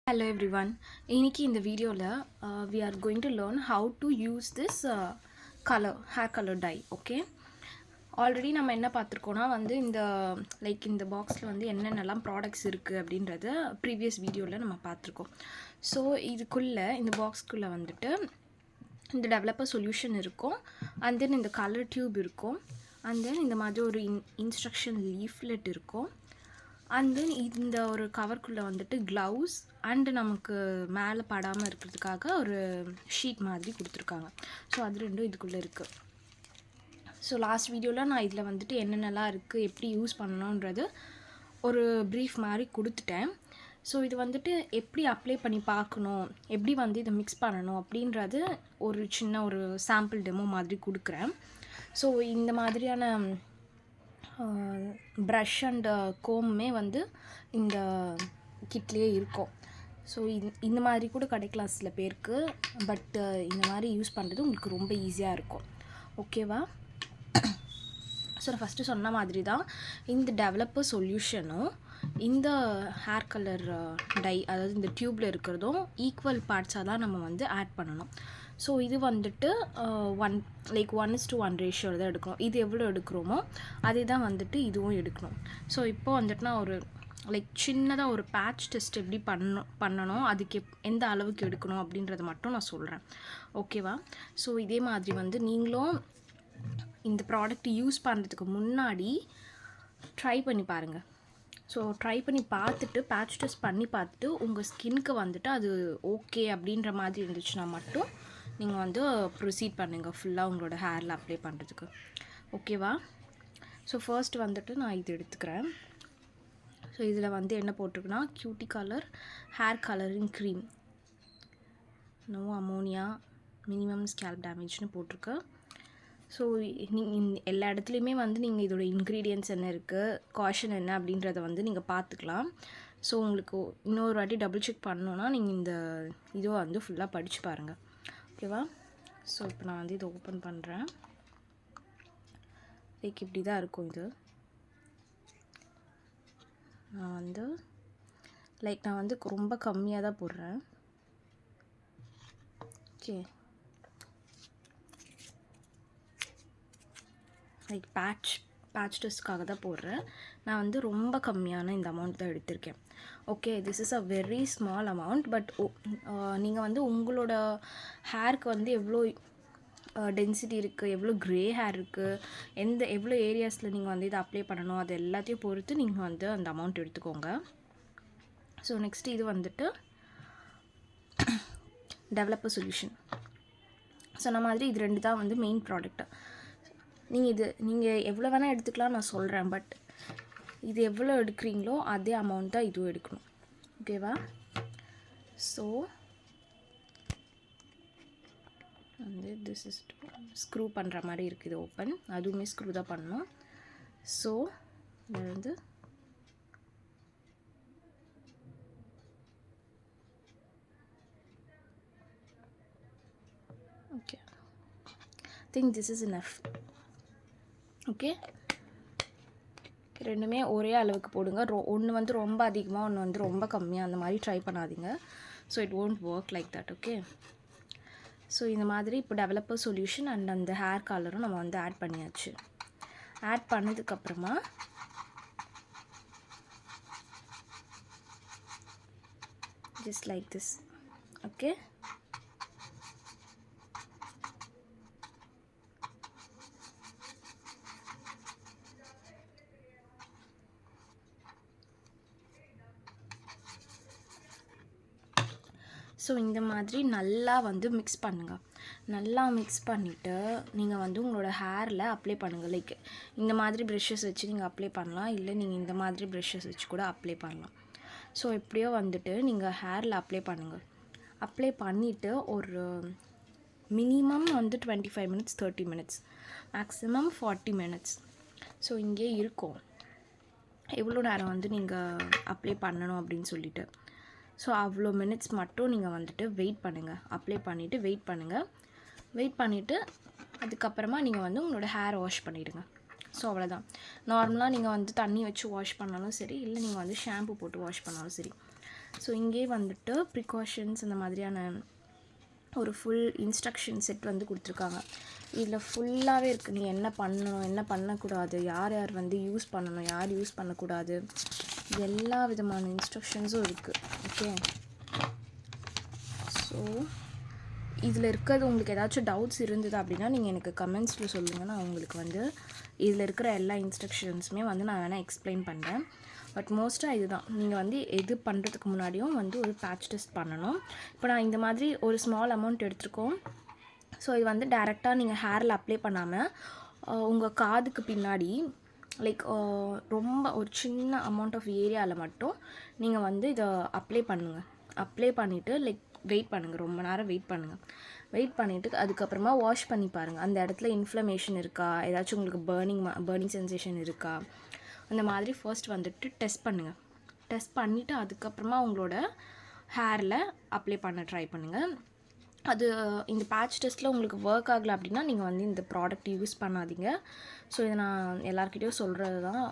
Hello everyone. இன்னைக்கு இந்த வீடியோவில் we are going to learn how to use this hair color dye. Okay, already நம்ம என்ன பார்த்துருக்கோன்னா இந்த இந்த பாக்ஸில் என்னென்னலாம் ப்ராடக்ட்ஸ் இருக்குது அப்படின்றத ப்ரீவியஸ் வீடியோவில் நம்ம பார்த்துருக்கோம். ஸோ இதுக்குள்ளே இந்த பாக்ஸ்க்குள்ளே இந்த டெவலப்பர் சொல்யூஷன் இருக்கும், அண்ட் தென் இந்த கலர் டியூப் இருக்கும், அண்ட் தென் இந்த மாதிரி ஒரு இன்ஸ்ட்ரக்ஷன் லீஃப்லெட் இருக்கும், அண்ட் தென் இந்த ஒரு கவர்க்குள்ளே க்ளவுஸ் அண்டு நமக்கு மேலே படாமல் இருக்கிறதுக்காக ஒரு ஷீட் மாதிரி கொடுத்துருக்காங்க. ஸோ அது ரெண்டும் இதுக்குள்ளே இருக்குது. ஸோ லாஸ்ட் வீடியோவில் நான் இதில் என்னென்னலாம் இருக்குது, எப்படி யூஸ் பண்ணணுன்றது ஒரு ப்ரீஃப் மாதிரி கொடுத்துட்டேன். ஸோ இது எப்படி அப்ளை பண்ணி பார்க்கணும், எப்படி இதை மிக்ஸ் பண்ணணும் அப்படின்றது ஒரு சின்ன ஒரு சாம்பிள் டெமோ மாதிரி கொடுக்குறேன். ஸோ இந்த மாதிரியான ப்ரஷ் அண்ட் கோம்மே இந்த கிட்லேயே இருக்கும். ஸோ இந்த மாதிரி கூட கிடைக்கலாம் சில பேருக்கு, பட் இந்த மாதிரி யூஸ் பண்ணுறது உங்களுக்கு ரொம்ப ஈஸியாக இருக்கும். ஓகேவா? ஸோ நான் ஃபஸ்ட்டு சொன்ன மாதிரி தான் இந்த டெவலப்பர் சொல்யூஷனும் இந்த ஹேர் கலர் டை, அதாவது இந்த டியூப்பில் இருக்கிறதும் ஈக்குவல் பார்ட்ஸாக தான் நம்ம ஆட் பண்ணணும். ஸோ இது 1:1 ரேஷியோவில் தான் எடுக்கணும். இது எவ்வளோ எடுக்கிறோமோ அதே தான் இதுவும் எடுக்கணும். ஸோ இப்போ நான் ஒரு சின்னதாக ஒரு பேட்ச் டெஸ்ட் எப்படி பண்ணணும், அதுக்கு எந்த அளவுக்கு எடுக்கணும் அப்படின்றத மட்டும் நான் சொல்கிறேன். ஓகேவா? ஸோ இதே மாதிரி நீங்களும் இந்த ப்ராடக்ட் யூஸ் பண்ணுறதுக்கு முன்னாடி ட்ரை பண்ணி பாருங்கள். ஸோ ட்ரை பண்ணி பார்த்துட்டு பேட்ச் டெஸ்ட் பண்ணி பார்த்துட்டு உங்கள் ஸ்கின்க்கு அது ஓகே அப்படின்ற மாதிரி இருந்துச்சுன்னா மட்டும் நீங்கள் ப்ரொசீட் பண்ணுங்கள் ஃபுல்லாக உங்களோட ஹேரில் அப்ளை பண்ணுறதுக்கு. ஓகேவா? ஸோ ஃபர்ஸ்ட் நான் இது எடுத்துக்கிறேன். ஸோ இதில் என்ன போட்டிருக்குன்னா cutie colour hair colouring cream, no ammonia, minimum scalp டேமேஜ்னு போட்டிருக்கு. ஸோ நீங்கள் எல்லா இடத்துலையுமே நீங்கள் இதோட இன்க்ரீடியன்ட்ஸ் என்ன இருக்குது, காஷன் என்ன அப்படின்றத நீங்கள் பார்த்துக்கலாம். ஸோ உங்களுக்கு இன்னொரு வாட்டி டபுள் செக் பண்ணணுன்னா நீங்கள் இந்த இதை ஃபுல்லாக படித்து பாருங்கள். ஓகேவா? ஸோ இப்போ நான் இதை ஓப்பன் பண்ணுறேன். இப்படி தான் இருக்கும். இது நான் நான் ரொம்ப கம்மியாக தான் போடுறேன். ஓகே, பேட்ச் டெஸ்ட்காக தான் போடுறேன். நான் ரொம்ப கம்மியான இந்த அமௌண்ட் தான் எடுத்திருக்கேன். Okay, this is a very small amount, but நீங்கள் உங்களோட ஹேருக்கு எவ்வளோ டென்சிட்டி இருக்குது, எவ்வளோ க்ரே ஹேர் இருக்குது, எவ்வளோ ஏரியாஸில் நீங்கள் இதை அப்ளை பண்ணணும், அது எல்லாத்தையும் பொறுத்து நீங்கள் அந்த அமௌண்ட் எடுத்துக்கோங்க. ஸோ நெக்ஸ்ட் இது டெவலப்பர் சொல்யூஷன் சொன்ன மாதிரி இது ரெண்டு தான் மெயின் ப்ராடக்ட்டு. நீங்கள் எவ்வளோ வேணால் எடுத்துக்கலாம் நான் சொல்கிறேன், பட் இது எவ்வளோ எடுக்கிறீங்களோ அதே அமௌண்ட் தான் இதுவும் எடுக்கணும். ஓகேவா? ஸோ திஸ் இஸ் ஸ்க்ரூ பண்ணுற மாதிரி இருக்குது. ஓப்பன், அதுவுமே ஸ்க்ரூ தான் பண்ணணும். ஸோ இது okay, think this is enough. Okay, ரெண்டுமே ஒரே அளவுக்கு போடுங்க. ஒன்று ரொம்ப அதிகமாக, ஒன்று ரொம்ப கம்மியாக, அந்த மாதிரி ட்ரை பண்ணாதீங்க. So it won't work like that. Okay, so இந்த மாதிரி இப்போ டெவலப்பர் சொல்யூஷன் அண்ட் அந்த ஹேர் கலரும் நம்ம ஆட் பண்ணியாச்சு. ஆட் பண்ணதுக்கப்புறமா just like this. Okay, so இந்த மாதிரி நல்லா மிக்ஸ் பண்ணுங்கள். நல்லா மிக்ஸ் பண்ணிவிட்டு நீங்கள் உங்களோட ஹேரில் அப்ளை பண்ணுங்கள். இந்த மாதிரி ப்ரெஷ்ஷஸ் வச்சு நீங்கள் அப்ளை பண்ணலாம், இல்லை நீங்கள் இந்த மாதிரி ப்ரெஷ்ஷஸ் வச்சு கூட அப்ளை பண்ணலாம். ஸோ எப்படியோ நீங்கள் ஹேரில் அப்ளை பண்ணுங்கள். அப்ளை பண்ணிவிட்டு ஒரு minimum 25 minutes, 30 minutes, maximum 40 minutes. So இங்கே இருக்கும் எவ்வளோ நேரம் நீங்கள் அப்ளை பண்ணணும் அப்படின்னு சொல்லிட்டு. ஸோ அவ்வளோ மினிட்ஸ் மட்டும் நீங்கள் வெயிட் பண்ணுங்கள். அப்ளை பண்ணிவிட்டு வெயிட் பண்ணுங்கள். வெயிட் பண்ணிவிட்டு அதுக்கப்புறமா நீங்கள் உங்களோட ஹேர் வாஷ் பண்ணிவிடுங்க. ஸோ அவ்வளோதான். நார்மலாக நீங்கள் தண்ணி வச்சு வாஷ் பண்ணாலும் சரி, இல்லை நீங்கள் ஷாம்பு போட்டு வாஷ் பண்ணாலும் சரி, ஸோ இங்கே வந்துட்டு ப்ரிகாஷன்ஸ் இந்த மாதிரியான ஒரு ஃபுல் இன்ஸ்ட்ரக்ஷன் செட் வந்து கொடுத்துருக்காங்க. இதில் ஃபுல்லாகவே இருக்குது, நீ என்ன பண்ணணும் என்ன பண்ணக்கூடாது, யார் யார் வந்து யூஸ் பண்ணணும் யார் யூஸ் பண்ணக்கூடாது, எல்லா விதமான இன்ஸ்ட்ரக்ஷன்ஸும் இருக்குது. ஓகே, ஸோ இதில் இருக்கிறது உங்களுக்கு ஏதாச்சும் டவுட்ஸ் இருந்தது அப்படின்னா நீங்கள் எனக்கு கமெண்ட்ஸில் சொல்லுங்கள். நான் உங்களுக்கு வந்து இதில் இருக்கிற எல்லா இன்ஸ்ட்ரக்ஷன்ஸுமே வந்து நான் வேணால் எக்ஸ்பிளைன் பண்ணுறேன். பட் மோஸ்ட்டாக இதுதான், நீங்கள் வந்து எது பண்ணுறதுக்கு முன்னாடியும் வந்து ஒரு பேட்ச் டெஸ்ட் பண்ணணும். இப்போ நான் இந்த மாதிரி ஒரு ஸ்மால் அமௌண்ட் எடுத்துருக்கோம். ஸோ இது வந்து டேரெக்டாக நீங்கள் ஹேரில் அப்ளை பண்ணாமல் உங்கள் காதுக்கு பின்னாடி லைக் ரொம்ப ஒரு சின்ன அமௌண்ட் ஆஃப் ஏரியாவில் மட்டும் நீங்கள் வந்து இதை அப்ளை பண்ணுங்கள். அப்ளை பண்ணிவிட்டு லைக் வெயிட் பண்ணுங்கள், ரொம்ப நேரம் வெயிட் பண்ணுங்கள். வெயிட் பண்ணிவிட்டு அதுக்கப்புறமா வாஷ் பண்ணி பாருங்கள், அந்த இடத்துல இன்ஃப்ளமேஷன் இருக்கா, ஏதாச்சும் உங்களுக்கு பர்னிங் சென்சேஷன் இருக்கா, அந்த மாதிரி ஃபர்ஸ்ட் வந்துட்டு டெஸ்ட் பண்ணுங்கள். டெஸ்ட் பண்ணிவிட்டு அதுக்கப்புறமா உங்களோட ஹேரில் அப்ளை பண்ண ட்ரை பண்ணுங்கள். அது இந்த பேட்ச் டெஸ்ட்டில் உங்களுக்கு ஒர்க் ஆகலை அப்படின்னா நீங்கள் வந்து இந்த ப்ராடக்ட் யூஸ் பண்ணாதீங்க. ஸோ இதை நான் எல்லாருக்கிட்டையும் சொல்கிறது தான்.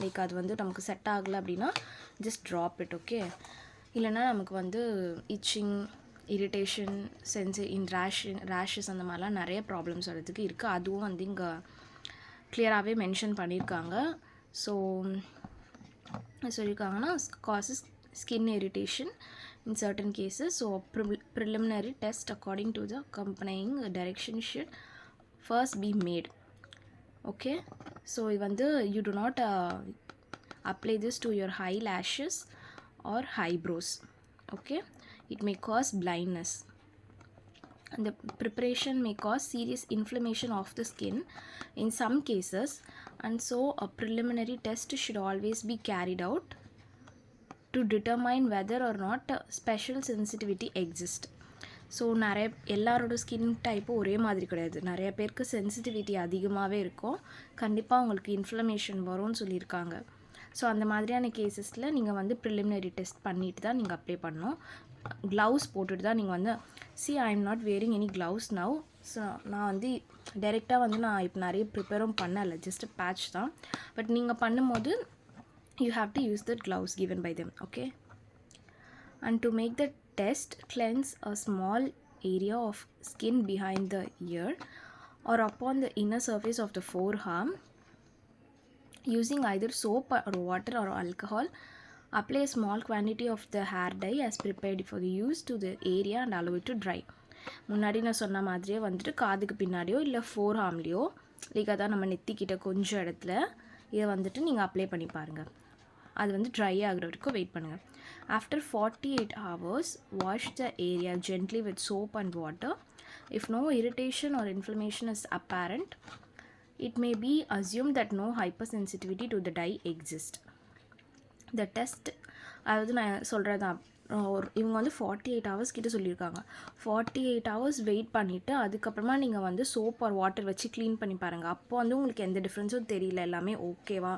லைக் அது வந்து நமக்கு செட் ஆகலை அப்படின்னா ஜஸ்ட் ட்ராப் இட். ஓகே, இல்லைனா நமக்கு வந்து இச்சிங், இரிட்டேஷன், ரேஷஸ் அந்த மாதிரிலாம் நிறைய ப்ராப்ளம்ஸ் வரதுக்கு இருக்குது. அதுவும் வந்து இங்கே கிளியராகவே மென்ஷன் பண்ணியிருக்காங்க. ஸோ சொல்லியிருக்காங்கன்னா causes skin irritation in certain cases. So preliminary test according to the accompanying direction should first be made. Okay, so வந்து you do not apply this to your eyelashes or eyebrows. Okay, it may cause blindness, and the preparation may cause serious inflammation of the skin in some cases, and so a preliminary test should always be carried out to determine whether or not special sensitivity exists. So எல்லாரோட skin டைப்பும் ஒரே மாதிரி கிடையாது. நிறைய பேருக்கு sensitivity அதிகமாகவே இருக்கும், கண்டிப்பாக உங்களுக்கு இன்ஃப்ளமேஷன் வரும்னு சொல்லியிருக்காங்க. ஸோ அந்த மாதிரியான கேசஸில் நீங்கள் வந்து ப்ரிலிமினரி டெஸ்ட் பண்ணிவிட்டு தான் நீங்கள் அப்ளை பண்ணணும். க்ளவுஸ் போட்டுட்டு தான் நீங்கள் வந்து I am not wearing any gloves now. So நான் வந்து டைரெக்டாக வந்து நான் இப்போ நிறைய ப்ரிப்பேரும் பண்ணலை, ஜஸ்ட் பேட்ச் தான். பட் நீங்கள் பண்ணும்போது you have to use the gloves given by them. Okay, and to make the test, cleanse a small area of skin behind the ear or upon the inner surface of the forearm using either soap or water or alcohol. Apply a small quantity of the hair dye as prepared for the use to the area and allow it to dry. முன்னாடி நான் சொன்ன மாதிரியே வந்துட்டு காதுக்கு பின்னாடியோ இல்லை four ஆர்ம்லேயோ like அதான் நம்ம நெத்திக்கிட்ட கொஞ்சம் இடத்துல இதை வந்துட்டு நீங்கள் அப்ளை பண்ணி பாருங்கள். அது வந்து ட்ரை ஆகிற வரைக்கும் வெயிட் பண்ணுங்கள். After 48 hours wash the area gently with soap and water. If no irritation or inflammation is apparent, it may be assumed that no hypersensitivity to the dye exists. The test, அதாவது நான் சொல்கிறது இவங்க வந்து 48 hours கிட்ட சொல்லியிருக்காங்க. 48 hours wait பண்ணிவிட்டு அதுக்கப்புறமா நீங்கள் வந்து சோப் ஆர் வாட்டர் வச்சு க்ளீன் பண்ணி பாருங்கள். அப்போ வந்து உங்களுக்கு எந்த டிஃப்ரென்ஸும் தெரியல, எல்லாமே ஓகேவா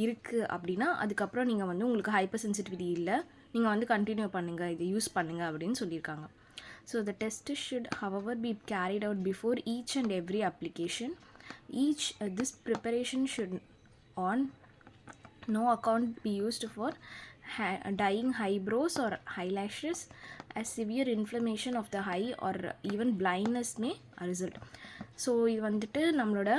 இருக்குது அப்படின்னா அதுக்கப்புறம் நீங்கள் வந்து உங்களுக்கு ஹைப்பர் சென்சிட்டிவிட்டி இல்லை, நீங்கள் வந்து கண்டினியூ பண்ணுங்கள், இது யூஸ் பண்ணுங்கள் அப்படின்னு சொல்லியிருக்காங்க. So the test should however be carried out before each and every application. This preparation should on no account be used for dyeing eyebrows or eyelashes, as severe inflammation of the eye or even blindness may result. So இது வந்துட்டு நம்மளோட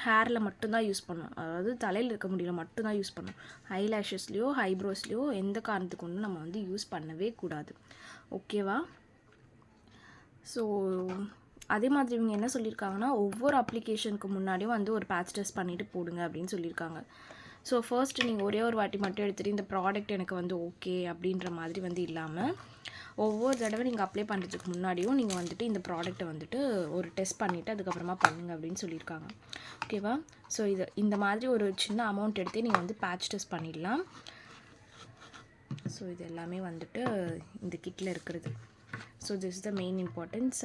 ஹேரில் மட்டும்தான் use பண்ணணும், அதாவது தலையில் இருக்க முடியல மட்டும்தான் யூஸ் பண்ணணும். ஐலாஷஸ்லேயோ ஐப்ரோஸ்லேயோ எந்த காரணத்துக்கு ஒன்றும் நம்ம வந்து யூஸ் பண்ணவே கூடாது. ஓகேவா? ஸோ அதே மாதிரி இவங்க என்ன சொல்லியிருக்காங்கன்னா ஒவ்வொரு அப்ளிகேஷனுக்கு முன்னாடியும் வந்து ஒரு பேட்ச் டெஸ்ட் பண்ணிவிட்டு போடுங்க அப்படின்னு சொல்லியிருக்காங்க. ஸோ ஃபர்ஸ்ட்டு நீங்கள் ஒரே ஒரு வாட்டி மட்டும் எடுத்துகிட்டு இந்த ப்ராடக்ட் எனக்கு வந்து ஓகே அப்படின்ற மாதிரி வந்து இல்லாமல் ஒவ்வொரு தடவை நீங்கள் அப்ளை பண்ணுறதுக்கு முன்னாடியும் நீங்கள் வந்துட்டு இந்த ப்ராடக்ட்டை வந்துட்டு ஒரு டெஸ்ட் பண்ணிவிட்டு அதுக்கப்புறமா பண்ணுங்க அப்படின்னு சொல்லியிருக்காங்க. ஓகேவா? ஸோ இந்த மாதிரி ஒரு சின்ன அமௌண்ட் எடுத்து நீங்கள் வந்து பேட்ச் டெஸ்ட் பண்ணிடலாம். ஸோ இது எல்லாமே வந்துட்டு இந்த கிட்டில் இருக்கிறது. So this is the main importance.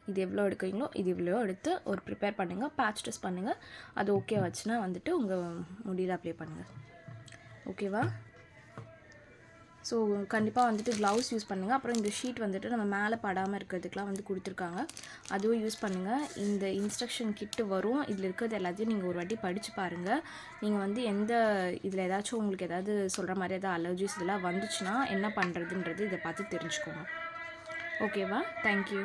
இது எவ்வளோ எடுக்கிறீங்களோ இது இவ்வளோ எடுத்து ஒரு ப்ரிப்பேர் பண்ணுங்கள், பேட்ச் டெஸ்ட் பண்ணுங்கள். அது ஓகே வச்சுன்னா வந்துட்டு உங்கள் முடியில் அப்ளை பண்ணுங்கள். ஓகேவா? ஸோ கண்டிப்பாக வந்துட்டு க்ளவுஸ் யூஸ் பண்ணுங்கள். அப்புறம் இந்த ஷீட் வந்துட்டு நம்ம மேலே படாமல் இருக்கிறதுக்கெலாம் வந்து கொடுத்துருக்காங்க, அதுவும் யூஸ் பண்ணுங்கள். இந்த இன்ஸ்ட்ரக்ஷன் கிட்டு வரும், இதில் இருக்கிறது எல்லாத்தையும் நீங்கள் ஒரு வாட்டி படித்து பாருங்கள். நீங்கள் வந்து எந்த இதில் ஏதாச்சும் உங்களுக்கு ஏதாவது சொல்கிற மாதிரி ஏதாவது அலர்ஜிஸ் இதெல்லாம் வந்துச்சுன்னா என்ன பண்ணுறதுன்றது இதை பார்த்து தெரிஞ்சுக்கோங்க. ஓகேவா? தேங்க்யூ.